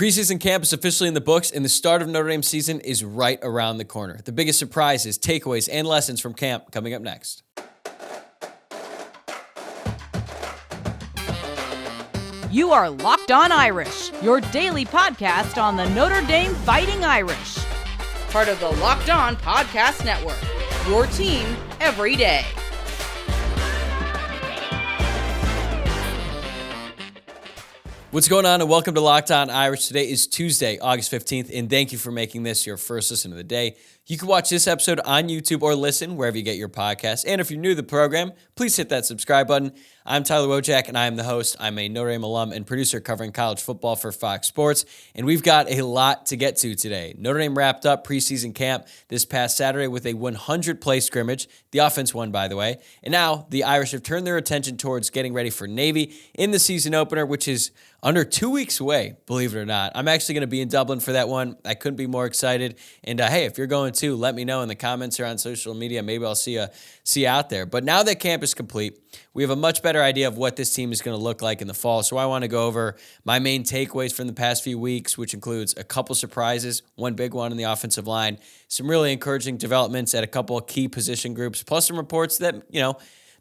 Preseason camp is officially in the books, and the start of Notre Dame season is right around the corner. The biggest surprises, takeaways, and lessons from camp coming up next. You are Locked On Irish, your daily podcast on the Notre Dame Fighting Irish. Part of the Locked On Podcast Network, your team every day. What's going on, and welcome to Locked On Irish. Today is Tuesday, August 15th, and thank you for making this your first listen of the day. You can watch this episode on YouTube or listen wherever you get your podcasts. And if you're new to the program, please hit that subscribe button. I'm Tyler Wojciak, and I am the host. I'm a Notre Dame alum and producer covering college football for Fox Sports, and we've got a lot to get to today. Notre Dame wrapped up preseason camp this past Saturday with a 100-play scrimmage. The offense won, by the way. And now the Irish have turned their attention towards getting ready for Navy in the season opener, which is under 2 weeks away, believe it or not. I'm actually going to be in Dublin for that one. I couldn't be more excited. And hey, if you're going too, let me know in the comments or on social media. Maybe I'll see you out there. But now that camp is complete, we have a much better idea of what this team is going to look like in the fall. So I want to go over my main takeaways from the past few weeks, which includes a couple surprises, one big one on the offensive line, some really encouraging developments at a couple of key position groups, plus some reports that,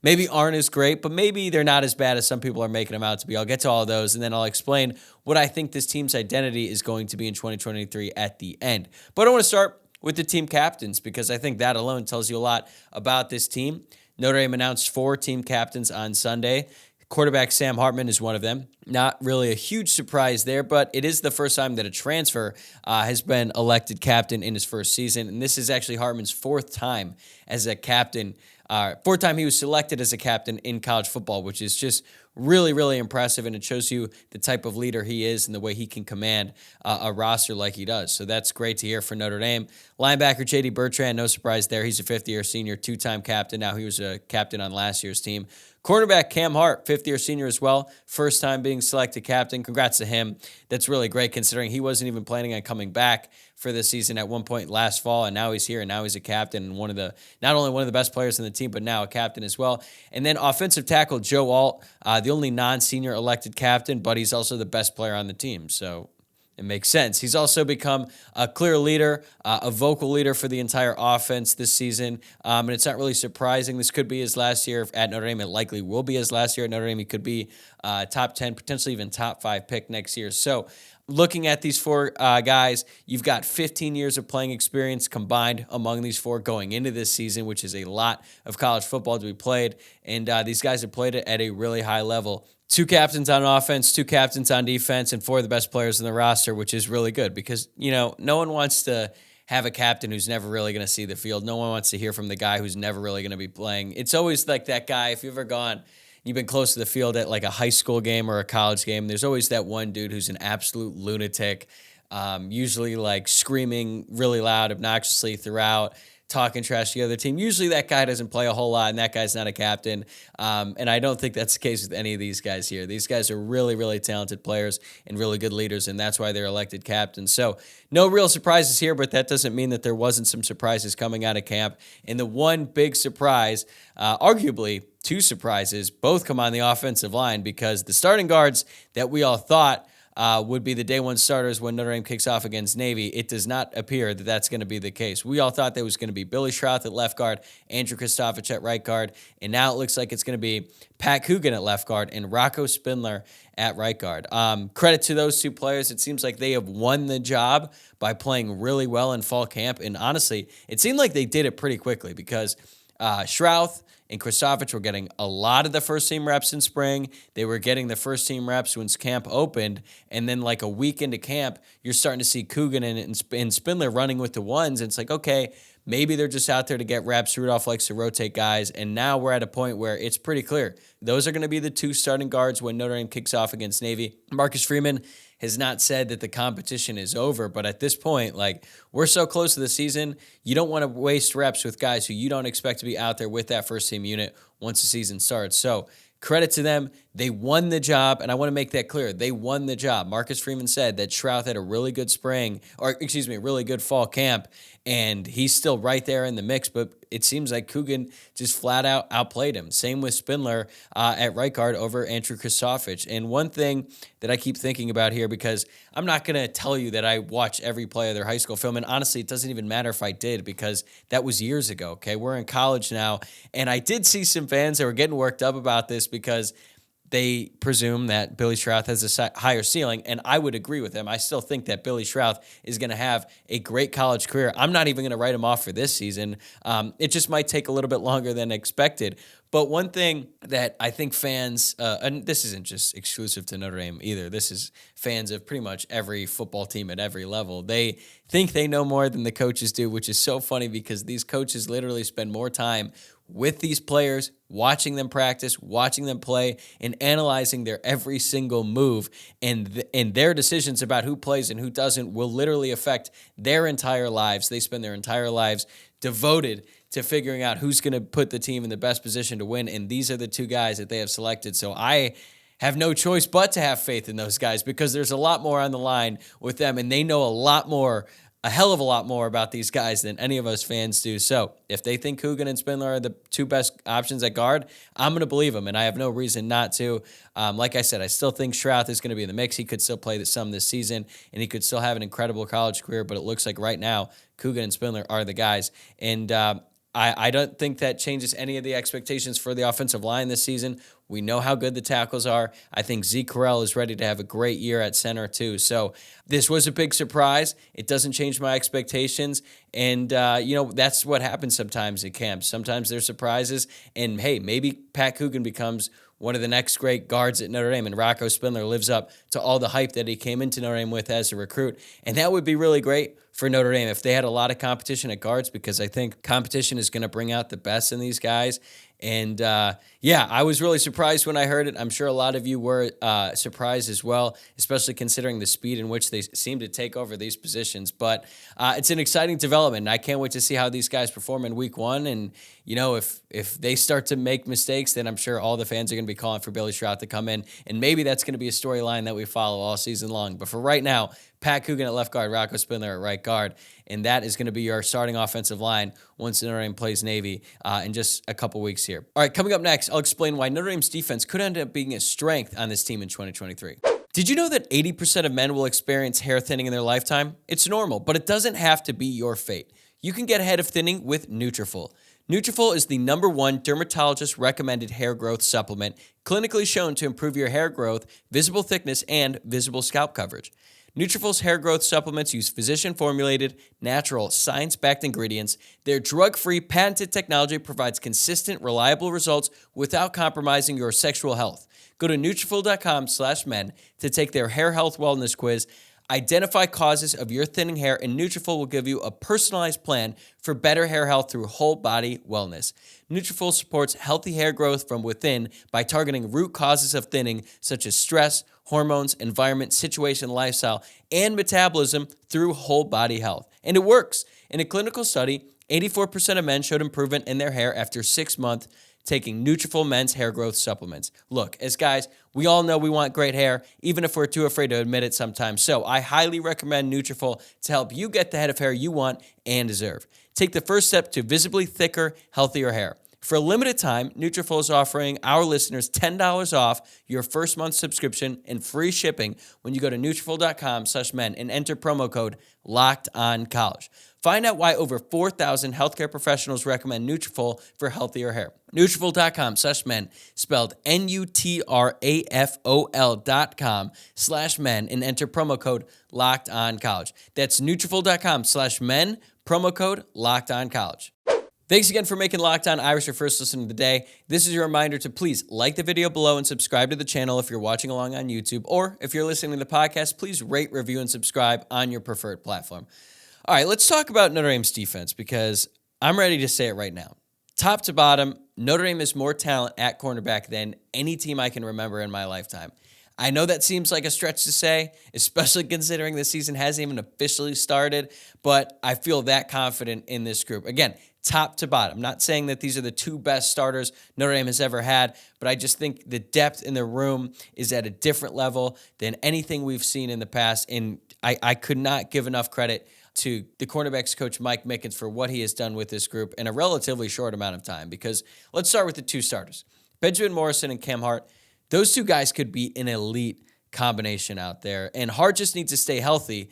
maybe aren't as great, but maybe they're not as bad as some people are making them out to be. I'll get to all of those, and then I'll explain what I think this team's identity is going to be in 2023 at the end. But I want to start with the team captains because I think that alone tells you a lot about this team. Notre Dame announced 4 team captains on Sunday. Quarterback Sam Hartman is one of them. Not really a huge surprise there, but it is the first time that a transfer has been elected captain in his first season, and this is actually Hartman's 4th time as a captain. 4th time he was selected as a captain in college football, which is just really, really impressive, and it shows you the type of leader he is and the way he can command a roster like he does. So that's great to hear for Notre Dame. Linebacker J.D. Bertrand, no surprise there. He's a 5th-year senior, 2-time captain. Now he was a captain on last year's team. Cornerback Cam Hart, 5th-year senior as well, first time being selected captain. Congrats to him. That's really great considering he wasn't even planning on coming back for this season at one point last fall, and now he's here, and now he's a captain and not only one of the best players in the team, but now a captain as well. And then offensive tackle Joe Alt, the only non-senior elected captain, but he's also the best player on the team, so it makes sense. He's also become a clear leader, a vocal leader for the entire offense this season, and it's not really surprising. This could be his last year at Notre Dame. It likely will be his last year at Notre Dame. He could be top 10, potentially even top 5 pick next year. So looking at these 4 guys, you've got 15 years of playing experience combined among these 4 going into this season, which is a lot of college football to be played, and these guys have played it at a really high level. 2 captains on offense, 2 captains on defense, and 4 of the best players in the roster, which is really good because, no one wants to have a captain who's never really going to see the field. No one wants to hear from the guy who's never really going to be playing. It's always like that guy, if you've ever gone, you've been close to the field at like a high school game or a college game, there's always that one dude who's an absolute lunatic, usually like screaming really loud, obnoxiously throughout, talking trash to the other team. Usually that guy doesn't play a whole lot, and that guy's not a captain. And I don't think that's the case with any of these guys here. These guys are really, really talented players and really good leaders, and that's why they're elected captains. So no real surprises here, but that doesn't mean that there wasn't some surprises coming out of camp. And the one big surprise, arguably 2 surprises, both come on the offensive line because the starting guards that we all thought would be the day one starters when Notre Dame kicks off against Navy. It does not appear that that's going to be the case. We all thought that was going to be Billy Schrauth at left guard, Andrew Kristofich at right guard, and now it looks like it's going to be Pat Coogan at left guard and Rocco Spindler at right guard. Credit to those 2 players. It seems like they have won the job by playing really well in fall camp, and honestly, it seemed like they did it pretty quickly because Schrauth and Kristofich were getting a lot of the first-team reps in spring. They were getting the first-team reps when camp opened, and then like a week into camp, you're starting to see Coogan and Spindler running with the ones, and it's like, okay, maybe they're just out there to get reps. Rudolph likes to rotate guys, and now we're at a point where it's pretty clear. Those are going to be the 2 starting guards when Notre Dame kicks off against Navy. Marcus Freeman has not said that the competition is over, but at this point, we're so close to the season, you don't want to waste reps with guys who you don't expect to be out there with that first-team unit once the season starts. So credit to them. They won the job, and I want to make that clear. They won the job. Marcus Freeman said that Shrouth had a really good really good fall camp, and he's still right there in the mix, but it seems like Coogan just flat out outplayed him. Same with Spindler at right guard over Andrew Kristofich. And one thing that I keep thinking about here, because I'm not going to tell you that I watch every play of their high school film, and honestly, it doesn't even matter if I did, because that was years ago, okay? We're in college now, and I did see some fans that were getting worked up about this because they presume that Billy Shrouth has a higher ceiling, and I would agree with them. I still think that Billy Shrouth is going to have a great college career. I'm not even going to write him off for this season. It just might take a little bit longer than expected. But one thing that I think fans, and this isn't just exclusive to Notre Dame either, this is fans of pretty much every football team at every level. They think they know more than the coaches do, which is so funny because these coaches literally spend more time with these players, watching them practice, watching them play, and analyzing their every single move. And their decisions about who plays and who doesn't will literally affect their entire lives. They spend their entire lives devoted to figuring out who's going to put the team in the best position to win. And these are the two guys that they have selected. So I have no choice but to have faith in those guys because there's a lot more on the line with them, and they know a hell of a lot more about these guys than any of us fans do. So if they think Coogan and Spindler are the two best options at guard, I'm going to believe them, and I have no reason not to. Like I said, I still think Shrouth is going to be in the mix. He could still play some this season, and he could still have an incredible college career, but it looks like right now Coogan and Spindler are the guys. And I don't think that changes any of the expectations for the offensive line this season. We know how good the tackles are. I think Zeke Correll is ready to have a great year at center too. So this was a big surprise. It doesn't change my expectations. And, that's what happens sometimes at camps. Sometimes there's surprises. And, hey, maybe Pat Coogan becomes one of the next great guards at Notre Dame, and Rocco Spindler lives up to all the hype that he came into Notre Dame with as a recruit. And that would be really great for Notre Dame if they had a lot of competition at guards, because I think competition is going to bring out the best in these guys. And, I was really surprised when I heard it. I'm sure a lot of you were surprised as well, especially considering the speed in which they seem to take over these positions. But it's an exciting development, and I can't wait to see how these guys perform in week one. And, if they start to make mistakes, then I'm sure all the fans are going to be calling for Billy Shrouth to come in, and maybe that's going to be a storyline that we follow all season long. But for right now, Pat Coogan at left guard, Rocco Spindler at right guard, and that is going to be your starting offensive line once Notre Dame plays Navy in just a couple weeks here. All right, coming up next, I'll explain why Notre Dame's defense could end up being a strength on this team in 2023. Did you know that 80% of men will experience hair thinning in their lifetime? It's normal, but it doesn't have to be your fate. You can get ahead of thinning with Nutrafol. Nutrafol is the #1 dermatologist-recommended hair growth supplement, clinically shown to improve your hair growth, visible thickness, and visible scalp coverage. Nutrafol's hair growth supplements use physician-formulated, natural, science-backed ingredients. Their drug-free, patented technology provides consistent, reliable results without compromising your sexual health. Go to Nutrafol.com/men to take their hair health wellness quiz. Identify causes of your thinning hair, and Nutrafol will give you a personalized plan for better hair health through whole body wellness. Nutrafol supports healthy hair growth from within by targeting root causes of thinning, such as stress, hormones, environment, situation, lifestyle, and metabolism through whole body health. And it works. In a clinical study, 84% of men showed improvement in their hair after 6 months taking Nutrafol men's hair growth supplements. Look, as guys, we all know we want great hair, even if we're too afraid to admit it sometimes. So I highly recommend Nutrafol to help you get the head of hair you want and deserve. Take the first step to visibly thicker, healthier hair. For a limited time, Nutrafol is offering our listeners $10 off your first month subscription and free shipping when you go to Nutrafol.com/men and enter promo code LOCKEDONCollege. Find out why over 4,000 healthcare professionals recommend Nutrafol for healthier hair. Nutrafol.com/men, spelled Nutrafol.com/men, and enter promo code LOCKEDONCollege. That's Nutrafol.com/men, promo code LOCKEDONCollege. Thanks again for making Locked On Irish your first listen of the day. This is your reminder to please like the video below and subscribe to the channel if you're watching along on YouTube, or if you're listening to the podcast, please rate, review, and subscribe on your preferred platform. All right, let's talk about Notre Dame's defense, because I'm ready to say it right now. Top to bottom, Notre Dame has more talent at cornerback than any team I can remember in my lifetime. I know that seems like a stretch to say, especially considering the season hasn't even officially started, but I feel that confident in this group. Again, top to bottom. I'm not saying that these are the two best starters Notre Dame has ever had, but I just think the depth in the room is at a different level than anything we've seen in the past. And I could not give enough credit to the cornerbacks coach Mike Mickens for what he has done with this group in a relatively short amount of time. Because let's start with the two starters, Benjamin Morrison and Cam Hart. Those two guys could be an elite combination out there. And Hart just needs to stay healthy.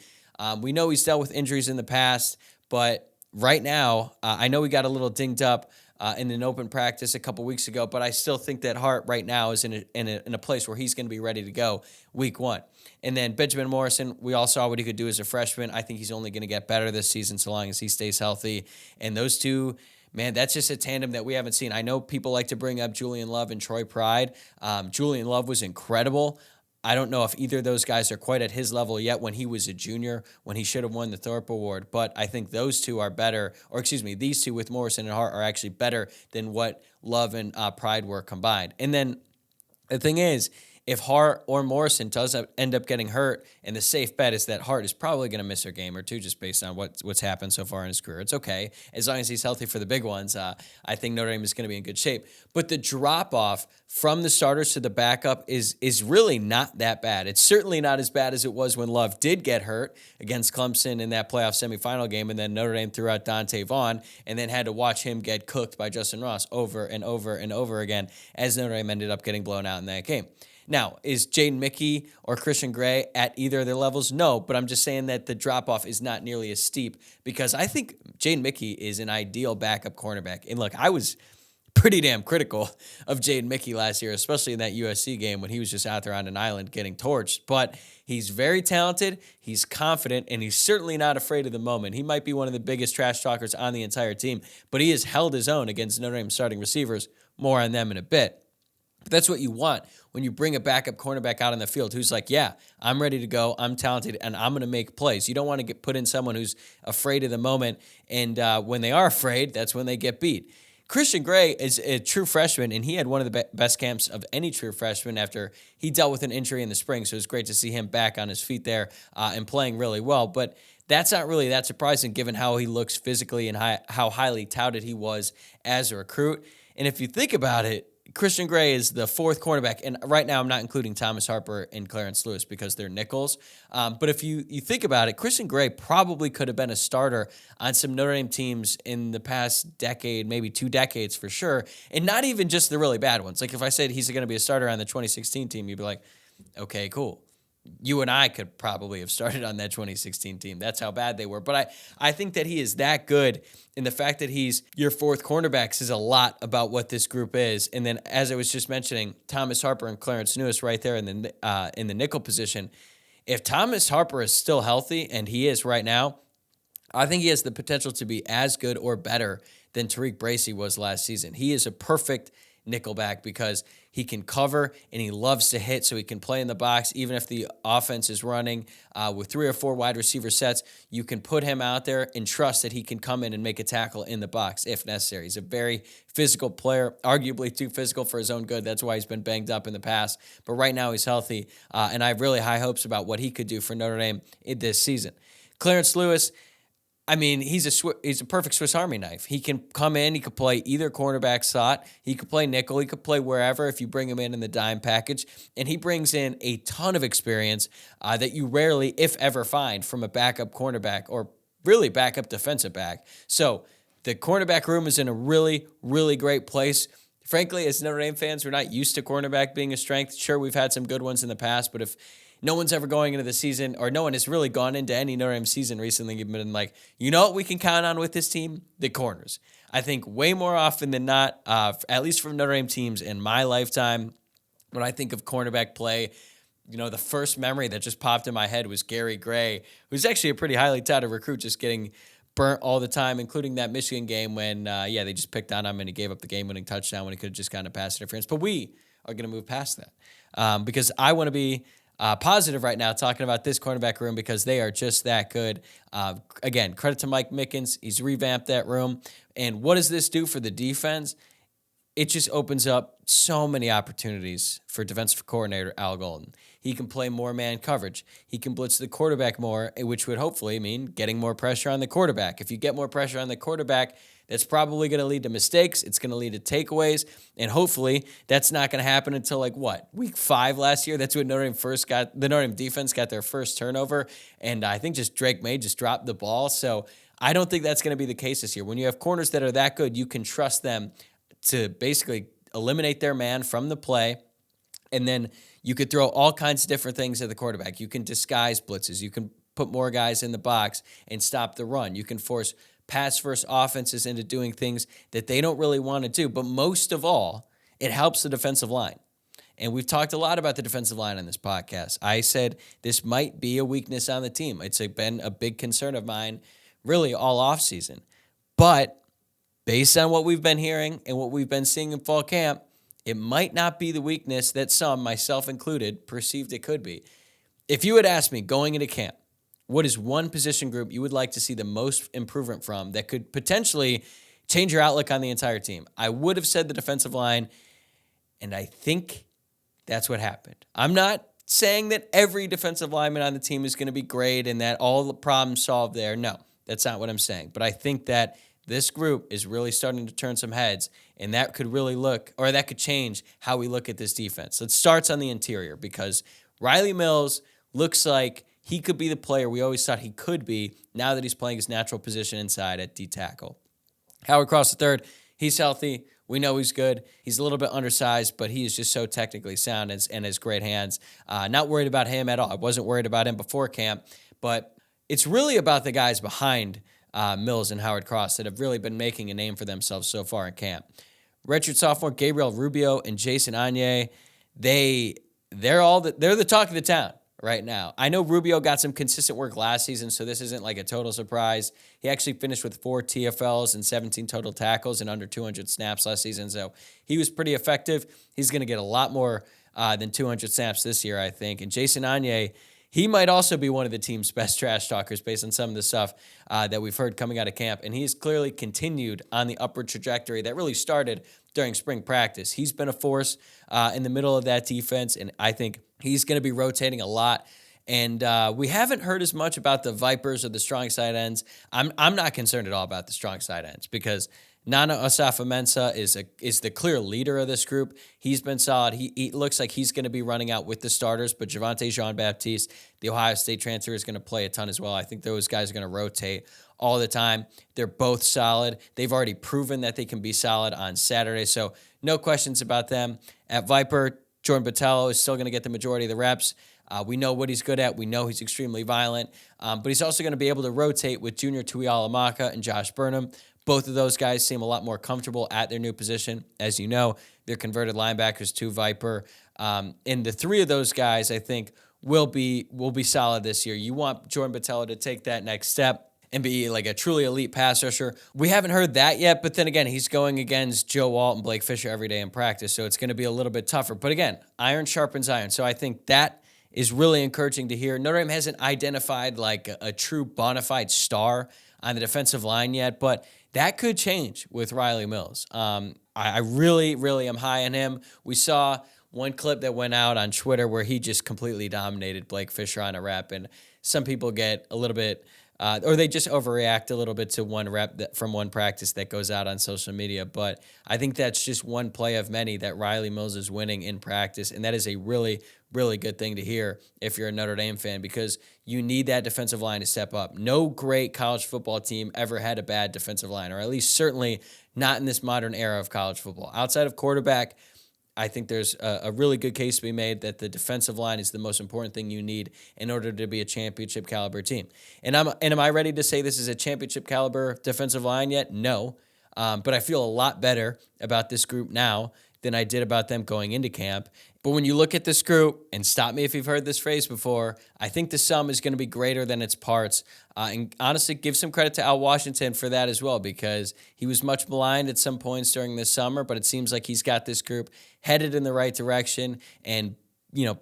We know he's dealt with injuries in the past, but right now, I know he got a little dinged up in an open practice a couple weeks ago, but I still think that Hart right now is in a place where he's going to be ready to go week one. And then Benjamin Morrison, we all saw what he could do as a freshman. I think he's only going to get better this season so long as he stays healthy. And those two, man, that's just a tandem that we haven't seen. I know people like to bring up Julian Love and Troy Pride. Julian Love was incredible. I don't know if either of those guys are quite at his level yet when he was a junior, when he should have won the Thorpe Award. But I think those two are better, or excuse me, these two with Morrison and Hart are actually better than what Love and Pride were combined. And then the thing is, if Hart or Morrison does end up getting hurt, and the safe bet is that Hart is probably going to miss a game or two just based on what's happened so far in his career. It's okay. As long as he's healthy for the big ones, I think Notre Dame is going to be in good shape. But the drop-off from the starters to the backup is really not that bad. It's certainly not as bad as it was when Love did get hurt against Clemson in that playoff semifinal game, and then Notre Dame threw out Dante Vaughn and then had to watch him get cooked by Justin Ross over and over and over again as Notre Dame ended up getting blown out in that game. Now, is Jaden Mickey or Christian Gray at either of their levels? No, but I'm just saying that the drop-off is not nearly as steep because I think Jaden Mickey is an ideal backup cornerback. And look, I was pretty damn critical of Jaden Mickey last year, especially in that USC game when he was just out there on an island getting torched. But he's very talented, he's confident, and he's certainly not afraid of the moment. He might be one of the biggest trash talkers on the entire team, but he has held his own against Notre Dame starting receivers. More on them in a bit. But that's what you want when you bring a backup cornerback out on the field who's like, yeah, I'm ready to go, I'm talented, and I'm going to make plays. You don't want to put in someone who's afraid of the moment, and when they are afraid, that's when they get beat. Christian Gray is a true freshman, and he had one of the best camps of any true freshman after he dealt with an injury in the spring, so it was great to see him back on his feet there and playing really well. But that's not really that surprising given how he looks physically and how highly touted he was as a recruit. And if you think about it, Christian Gray is the fourth cornerback, and right now I'm not including Thomas Harper and Clarence Lewis because they're nickels. But if you think about it, Christian Gray probably could have been a starter on some Notre Dame teams in the past decade, maybe 2 decades for sure, and not even just the really bad ones. Like if I said he's going to be a starter on the 2016 team, you'd be like, okay, cool. You and I could probably have started on that 2016 team. That's how bad they were. But I think that he is that good, and the fact that he's your fourth cornerback says a lot about what this group is. And then, as I was just mentioning, Thomas Harper and Clarence Lewis right there in the nickel position. If Thomas Harper is still healthy, and he is right now, I think he has the potential to be as good or better than Tariq Bracy was last season. He is a perfect nickelback because he can cover and he loves to hit, so he can play in the box. Even if the offense is running with 3 or 4 wide receiver sets, you can put him out there and trust that he can come in and make a tackle in the box if necessary. He's a very physical player, arguably too physical for his own good. That's why he's been banged up in the past. But right now he's healthy, and I have really high hopes about what he could do for Notre Dame in this season. Clarence Lewis, I mean, he's a perfect Swiss Army knife. He can come in, he could play either cornerback slot, he could play nickel, he could play wherever if you bring him in the dime package, and he brings in a ton of experience that you rarely, if ever, find from a backup cornerback or really backup defensive back. So the cornerback room is in a really, really great place. Frankly, as Notre Dame fans, we're not used to cornerback being a strength. Sure, we've had some good ones in the past, but if no one's ever going into the season, or no one has really gone into any Notre Dame season recently, you've been like, you know what we can count on with this team? The corners. I think way more often than not, at least from Notre Dame teams in my lifetime, when I think of cornerback play, the first memory that just popped in my head was Gary Gray, who's actually a pretty highly touted recruit, just getting burnt all the time, including that Michigan game when, they just picked on him and he gave up the game-winning touchdown when he could have just gotten a pass interference. But we are going to move past that because I want to be positive right now talking about this cornerback room because they are just that good. Again, credit to Mike Mickens. He's revamped that room. And what does this do for the defense? It just opens up so many opportunities for defensive coordinator Al Golden. He can play more man coverage. He can blitz the quarterback more, which would hopefully mean getting more pressure on the quarterback. If you get more pressure on the quarterback, that's probably going to lead to mistakes. It's going to lead to takeaways. And hopefully that's not going to happen until week 5 last year? That's when the Notre Dame defense got their first turnover. And I think just Drake May just dropped the ball. So I don't think that's going to be the case this year. When you have corners that are that good, you can trust them to basically eliminate their man from the play. And then you could throw all kinds of different things at the quarterback. You can disguise blitzes. You can put more guys in the box and stop the run. You can force pass-first offenses into doing things that they don't really want to do. But most of all, it helps the defensive line. And we've talked a lot about the defensive line on this podcast. I said this might be a weakness on the team. It's been a big concern of mine really all offseason. But based on what we've been hearing and what we've been seeing in fall camp, it might not be the weakness that some, myself included, perceived it could be. If you had asked me going into camp, what is one position group you would like to see the most improvement from that could potentially change your outlook on the entire team? I would have said the defensive line, and I think that's what happened. I'm not saying that every defensive lineman on the team is going to be great and that all the problems solved there. No, that's not what I'm saying. But I think that this group is really starting to turn some heads, and that could that could change how we look at this defense. It starts on the interior because Riley Mills looks like he could be the player we always thought he could be now that he's playing his natural position inside at D tackle. Howard Cross III, he's healthy. We know he's good. He's a little bit undersized, but he is just so technically sound and has great hands. Not worried about him at all. I wasn't worried about him before camp, but it's really about the guys behind Mills and Howard Cross that have really been making a name for themselves so far in camp. Redshirt sophomore Gabriel Rubio and Jason Anye, they're the talk of the town right now. I know Rubio got some consistent work last season, so this isn't like a total surprise. He actually finished with 4 TFLs and 17 total tackles and under 200 snaps last season, so he was pretty effective. He's going to get a lot more than 200 snaps this year, I think. And Jason Anye, he might also be one of the team's best trash talkers based on some of the stuff that we've heard coming out of camp. And he's clearly continued on the upward trajectory that really started during spring practice. He's been a force in the middle of that defense, and I think he's going to be rotating a lot. And we haven't heard as much about the Vipers or the strong side ends. I'm not concerned at all about the strong side ends because Nana Osafo-Mensah is the clear leader of this group. He's been solid. He looks like he's going to be running out with the starters, but Javonte Jean-Baptiste, the Ohio State transfer, is going to play a ton as well. I think those guys are going to rotate all the time. They're both solid. They've already proven that they can be solid on Saturday, so no questions about them. At Viper, Jordan Botelho is still going to get the majority of the reps. We know what he's good at. We know he's extremely violent, but he's also going to be able to rotate with Junior Tuialamaka and Josh Burnham. Both of those guys seem a lot more comfortable at their new position. As you know, they're converted linebackers to Viper. And the 3 of those guys, I think, will be solid this year. You want Jordan Botelho to take that next step and be like a truly elite pass rusher. We haven't heard that yet, but then again, he's going against Joe Alt and Blake Fisher every day in practice, so it's going to be a little bit tougher. But again, iron sharpens iron, so I think that is really encouraging to hear. Notre Dame hasn't identified like a true bona fide star on the defensive line yet, but that could change with Riley Mills. I really, really am high on him. We saw one clip that went out on Twitter where he just completely dominated Blake Fisher on a rep, and some people get a little bit, or they just overreact a little bit to one rep from one practice that goes out on social media. But I think that's just one play of many that Riley Mills is winning in practice, and that is a really, really good thing to hear if you're a Notre Dame fan because you need that defensive line to step up. No great college football team ever had a bad defensive line, or at least certainly not in this modern era of college football. Outside of quarterback, I think there's a really good case to be made that the defensive line is the most important thing you need in order to be a championship caliber team. And am I ready to say this is a championship caliber defensive line yet? No. But I feel a lot better about this group now than I did about them going into camp. But when you look at this group, and stop me if you've heard this phrase before, I think the sum is going to be greater than its parts. And honestly, give some credit to Al Washington for that as well, because he was much maligned at some points during this summer, but it seems like he's got this group headed in the right direction. And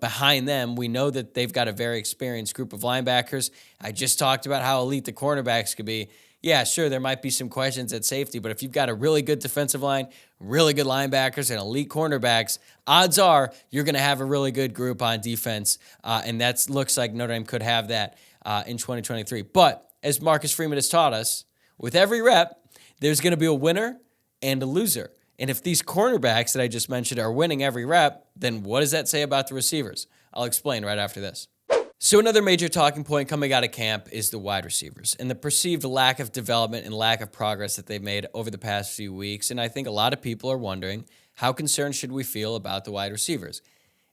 behind them, we know that they've got a very experienced group of linebackers. I just talked about how elite the cornerbacks could be. yeah, sure, there might be some questions at safety, but if you've got a really good defensive line, really good linebackers, and elite cornerbacks, odds are you're going to have a really good group on defense, and that looks like Notre Dame could have that in 2023. But as Marcus Freeman has taught us, with every rep, there's going to be a winner and a loser. And if these cornerbacks that I just mentioned are winning every rep, then what does that say about the receivers? I'll explain right after this. So another major talking point coming out of camp is the wide receivers and the perceived lack of development and lack of progress that they've made over the past few weeks. And I think a lot of people are wondering, how concerned should we feel about the wide receivers?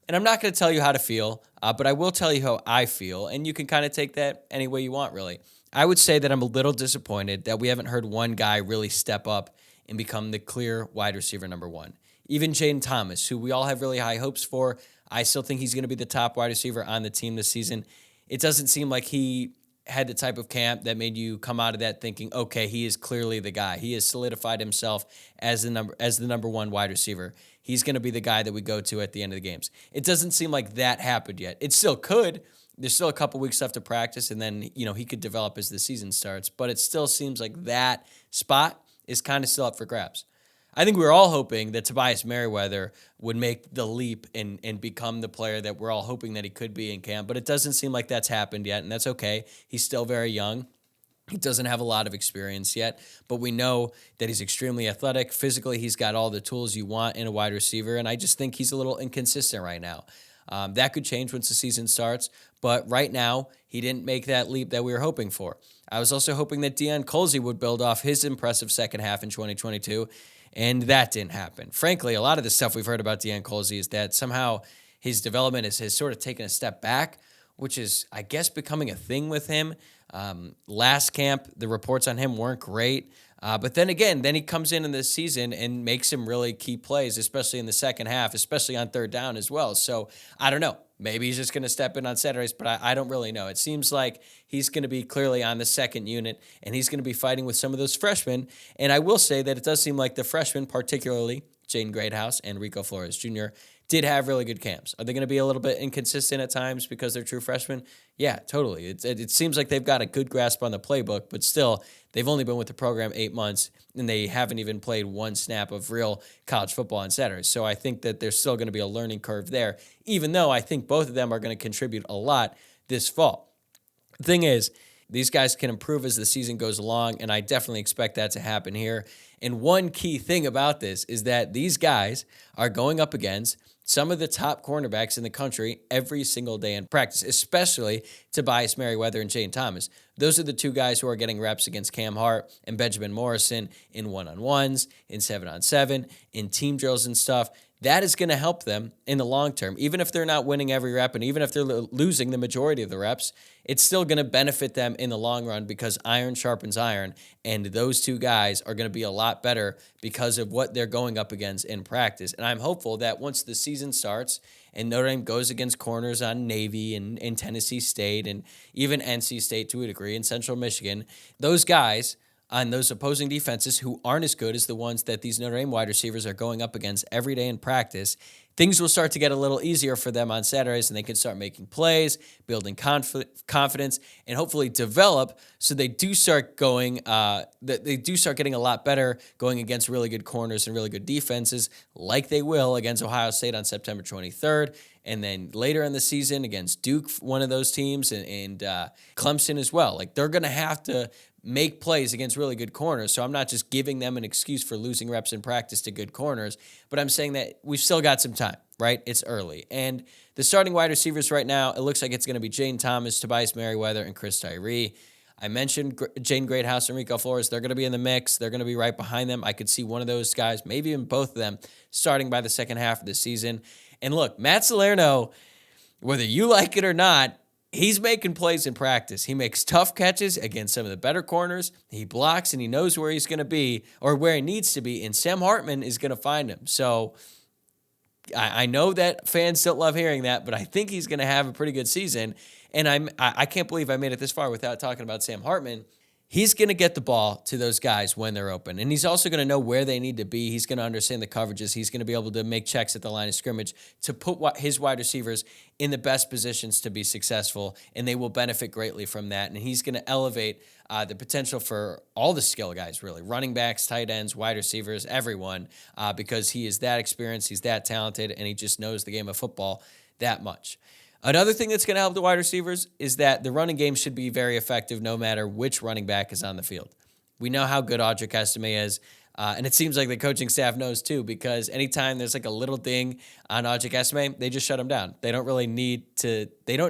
And I'm not going to tell you how to feel, but I will tell you how I feel, and you can kind of take that any way you want, really. I would say that I'm a little disappointed that we haven't heard one guy really step up and become the clear wide receiver number one. Even Jaden Thomas, who we all have really high hopes for, I still think he's going to be the top wide receiver on the team this season. It doesn't seem like he had the type of camp that made you come out of that thinking, okay, he is clearly the guy. He has solidified himself as the number one wide receiver. He's going to be the guy that we go to at the end of the games. It doesn't seem like that happened yet. It still could. There's still a couple weeks left to practice, and then he could develop as the season starts. But it still seems like that spot is kind of still up for grabs. I think we were all hoping that Tobias Merriweather would make the leap and become the player that we're all hoping that he could be in camp, but it doesn't seem like that's happened yet, and that's okay. He's still very young. He doesn't have a lot of experience yet, but we know that he's extremely athletic. Physically, he's got all the tools you want in a wide receiver, and I just think he's a little inconsistent right now. That could change once the season starts, but right now, he didn't make that leap that we were hoping for. I was also hoping that Deion Colzie would build off his impressive second half in 2022, and that didn't happen. Frankly, a lot of the stuff we've heard about Deion Colzie is that somehow his development has sort of taken a step back, which is, I guess, becoming a thing with him. Last camp, the reports on him weren't great. But then again, he comes in this season and makes some really key plays, especially in the second half, especially on third down as well. So I don't know. Maybe he's just going to step in on Saturdays, but I don't really know. It seems like he's going to be clearly on the second unit, and he's going to be fighting with some of those freshmen. And I will say that it does seem like the freshmen, particularly Jaden Greathouse and Rico Flores Jr., did have really good camps. Are they going to be a little bit inconsistent at times because they're true freshmen? Yeah, totally. It seems like they've got a good grasp on the playbook, but still, they've only been with the program 8 months, and they haven't even played one snap of real college football on Saturdays. So I think that there's still going to be a learning curve there, even though I think both of them are going to contribute a lot this fall. The thing is, these guys can improve as the season goes along, and I definitely expect that to happen here. And one key thing about this is that these guys are going up against some of the top cornerbacks in the country every single day in practice, especially Tobias Merriweather and Jaden Thomas. Those are the two guys who are getting reps against Cam Hart and Benjamin Morrison in one-on-ones, in 7-on-7, in team drills and stuff. That is going to help them in the long term. Even if they're not winning every rep and even if they're losing the majority of the reps, it's still going to benefit them in the long run because iron sharpens iron, and those two guys are going to be a lot better because of what they're going up against in practice. And I'm hopeful that once the season starts and Notre Dame goes against corners on Navy and Tennessee State and even NC State to a degree and Central Michigan, those guys on those opposing defenses who aren't as good as the ones that these Notre Dame wide receivers are going up against every day in practice, things will start to get a little easier for them on Saturdays, and they can start making plays, building confidence, and hopefully develop so they do start going. They do start getting a lot better going against really good corners and really good defenses, like they will against Ohio State on September 23rd. And then later in the season against Duke, one of those teams, and Clemson as well. Like, they're going to have to make plays against really good corners. So I'm not just giving them an excuse for losing reps in practice to good corners, but I'm saying that we've still got some time, right? It's early. And the starting wide receivers right now, it looks like it's going to be Jaden Thomas, Tobias Merriweather, and Chris Tyree. I mentioned Jaden Greathouse and Rico Flores. They're going to be in the mix. They're going to be right behind them. I could see one of those guys, maybe even both of them, starting by the second half of the season. And look, Matt Salerno, whether you like it or not, he's making plays in practice. He makes tough catches against some of the better corners. He blocks and he knows where he's going to be or where he needs to be, and Sam Hartman is going to find him. So I know that fans don't love hearing that, but I think he's going to have a pretty good season. And I can't believe I made it this far without talking about Sam Hartman. he's going to get the ball to those guys when they're open. And he's also going to know where they need to be. He's going to understand the coverages. He's going to be able to make checks at the line of scrimmage to put his wide receivers in the best positions to be successful, and they will benefit greatly from that. And he's going to elevate the potential for all the skill guys, really, running backs, tight ends, wide receivers, everyone, because he is that experienced, he's that talented, and he just knows the game of football that much. Another thing that's going to help the wide receivers is that the running game should be very effective no matter which running back is on the field. We know how good Wojciak Estime is, and it seems like the coaching staff knows too, because anytime there's like a little ding on Wojciak Estime, they just shut him down. They don't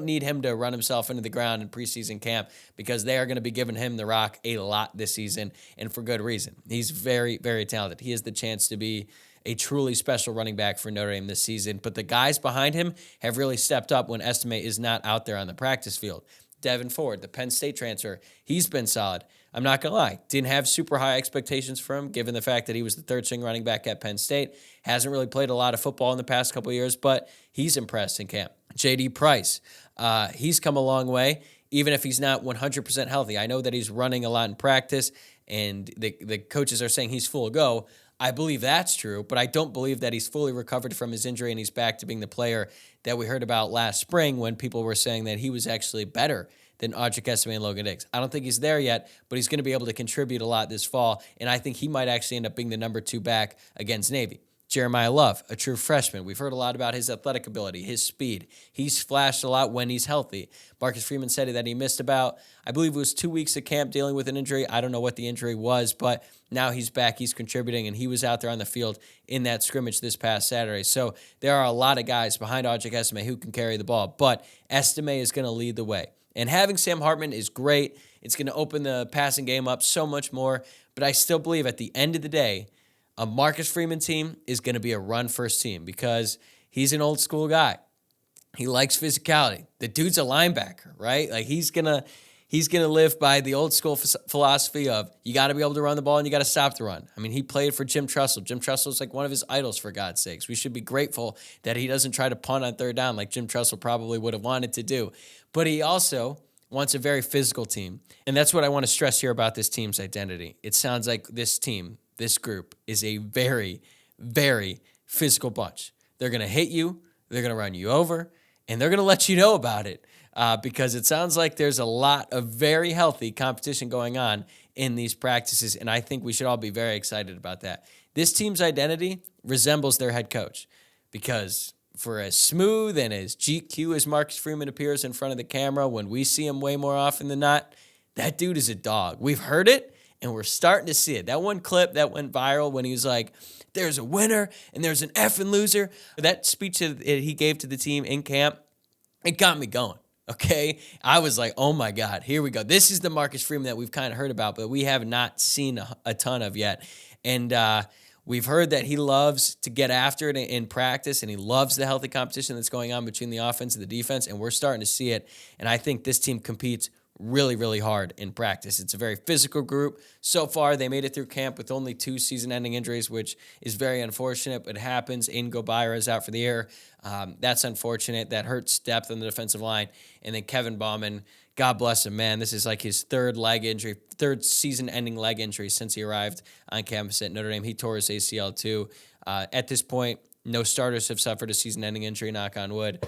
need him to run himself into the ground in preseason camp, because they are going to be giving him the rock a lot this season, and for good reason. He's very, very talented. He has the chance to be a truly special running back for Notre Dame this season. But the guys behind him have really stepped up when Estime is not out there on the practice field. Devin Ford, the Penn State transfer, he's been solid. I'm not going to lie. Didn't have super high expectations for him, given the fact that he was the third-string running back at Penn State. Hasn't really played a lot of football in the past couple of years, but he's impressed in camp. J.D. Price, he's come a long way, even if he's not 100% healthy. I know that he's running a lot in practice, and the coaches are saying he's full go. I believe that's true, but I don't believe that he's fully recovered from his injury and he's back to being the player that we heard about last spring when people were saying that he was actually better than Wojciak Estime and Logan Diggs. I don't think he's there yet, but he's going to be able to contribute a lot this fall, and I think he might actually end up being the number 2 back against Navy. Jeremiah Love, a true freshman. We've heard a lot about his athletic ability, his speed. He's flashed a lot when he's healthy. Marcus Freeman said that he missed about, I believe it was 2 weeks of camp dealing with an injury. I don't know what the injury was, but now he's back, he's contributing, and he was out there on the field in that scrimmage this past Saturday. So there are a lot of guys behind Wojciak Estime who can carry the ball, but Estime is going to lead the way. And having Sam Hartman is great. It's going to open the passing game up so much more, but I still believe at the end of the day, a Marcus Freeman team is going to be a run-first team because he's an old-school guy. He likes physicality. The dude's a linebacker, right? Like he's gonna live by the old-school philosophy of you got to be able to run the ball and you got to stop the run. I mean, he played for Jim Tressel. Jim Tressel is like one of his idols, for God's sakes. We should be grateful that he doesn't try to punt on third down like Jim Tressel probably would have wanted to do. But he also wants a very physical team, and that's what I want to stress here about this team's identity. It sounds like this team, this group, is a very, very physical bunch. They're going to hit you, they're going to run you over, and they're going to let you know about it because it sounds like there's a lot of very healthy competition going on in these practices, and I think we should all be very excited about that. This team's identity resembles their head coach because for as smooth and as GQ as Marcus Freeman appears in front of the camera, when we see him way more often than not, that dude is a dog. We've heard it, and we're starting to see it. That one clip that went viral when he was like, there's a winner and there's an effing loser. That speech that he gave to the team in camp, it got me going, okay? I was like, oh my God, here we go. This is the Marcus Freeman that we've kind of heard about, but we have not seen a ton of yet. And we've heard that he loves to get after it in practice, and he loves the healthy competition that's going on between the offense and the defense, and we're starting to see it. And I think this team competes really, really hard in practice. It's a very physical group. So far, they made it through camp with only 2 season-ending injuries, which is very unfortunate, but it happens. Aiden Gobira is out for the year. That's unfortunate. That hurts depth on the defensive line. And then Kevin Bauman, God bless him, man. This is like his third season-ending leg injury since he arrived on campus at Notre Dame. He tore his ACL too. At this point, no starters have suffered a season-ending injury, knock on wood.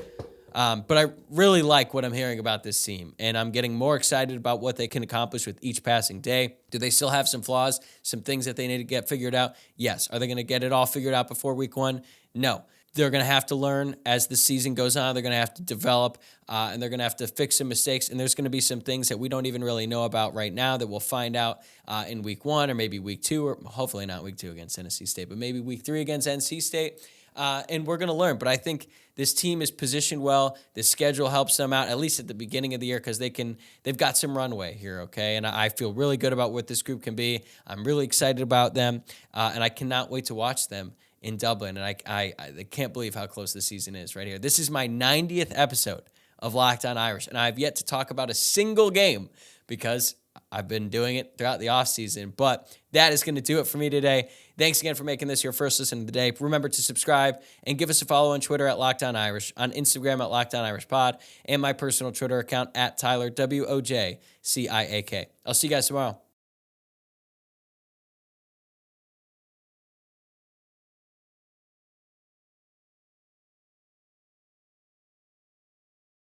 But I really like what I'm hearing about this team, and I'm getting more excited about what they can accomplish with each passing day. Do they still have some flaws, some things that they need to get figured out? Yes. Are they going to get it all figured out before week 1? No. They're going to have to learn as the season goes on. They're going to have to develop, and they're going to have to fix some mistakes, and there's going to be some things that we don't even really know about right now that we'll find out in week 1 or maybe week 2, or hopefully not week 2 against Tennessee State, but maybe week 3 against NC State. And we're going to learn. But I think this team is positioned well. The schedule helps them out, at least at the beginning of the year, because they've got some runway here, okay? And I feel really good about what this group can be. I'm really excited about them, and I cannot wait to watch them in Dublin. And I can't believe how close the season is right here. This is my 90th episode of Locked On Irish, and I've yet to talk about a single game because I've been doing it throughout the offseason, but that is going to do it for me today. Thanks again for making this your first listen of the day. Remember to subscribe and give us a follow on Twitter at Locked On Irish, on Instagram at Locked On Irish Pod, and my personal Twitter account at Tyler, WOJCIAK. I'll see you guys tomorrow.